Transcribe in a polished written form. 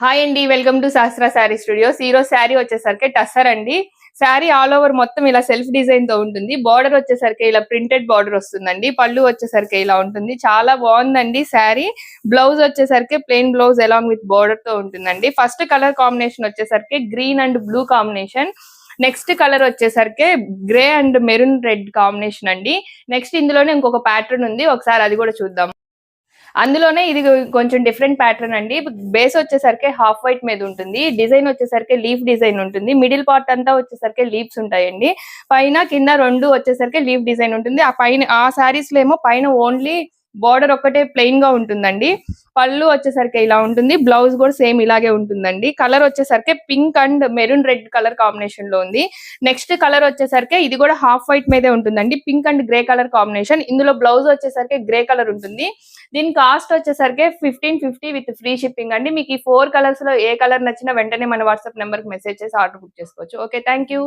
Hi అండి, welcome to శాస్త్ర sari studios. ఈ రోజు శారీ వచ్చేసరికి టస్సర్ అండి. శారీ ఆల్ ఓవర్ మొత్తం ఇలా సెల్ఫ్ డిజైన్ తో ఉంటుంది. బార్డర్ వచ్చేసరికి ఇలా ప్రింటెడ్ బార్డర్ వస్తుందండి. పళ్ళు వచ్చేసరికి ఇలా ఉంటుంది. చాలా బాగుందండి శారీ. బ్లౌజ్ వచ్చేసరికి plain blouse along with border తో ఉంటుందండి. ఫస్ట్ కలర్ కాంబినేషన్ వచ్చేసరికి green and blue combination. Next colour వచ్చేసరికి grey and maroon red combination అండి. నెక్స్ట్ ఇందులోనే ఇంకొక ప్యాటర్న్ ఉంది, ఒకసారి అది కూడా చూద్దాం. అందులోనే ఇది కొంచెం డిఫరెంట్ ప్యాటర్న్ అండి. బేస్ వచ్చేసరికి హాఫ్ వైట్ మీద ఉంటుంది. డిజైన్ వచ్చేసరికి లీఫ్ డిజైన్ ఉంటుంది. మిడిల్ పార్ట్ అంతా వచ్చేసరికి లీవ్స్ ఉంటాయండి. పైన కింద రెండు వచ్చేసరికి లీఫ్ డిజైన్ ఉంటుంది. ఆ పైన ఆ శారీస్ లో ఏమో పైన ఓన్లీ బార్డర్ ఒక్కటే ప్లెయిన్ గా ఉంటుందండి. పళ్ళు వచ్చేసరికి ఇలా ఉంటుంది. బ్లౌజ్ కూడా సేమ్ ఇలాగే ఉంటుందండి. కలర్ వచ్చేసరికి pink and maroon red colour combination లో ఉంది. నెక్స్ట్ కలర్ వచ్చేసరికి ఇది కూడా హాఫ్ వైట్ మీదే ఉంటుందండి. Pink and grey colour combination. ఇందులో బ్లౌజ్ వచ్చేసరికి గ్రే కలర్ ఉంటుంది. దీని కాస్ట్ వచ్చేసరికి 1550 విత్ ఫ్రీ షిప్పింగ్ అండి. మీకు ఈ 4 కలర్స్ లో ఏ కలర్ నచ్చినా వెంటనే మన వాట్సాప్ నెంబర్ కి మెసేజ్ చేసి ఆర్డర్ బుక్ చేసుకోవచ్చు. Okay, thank you.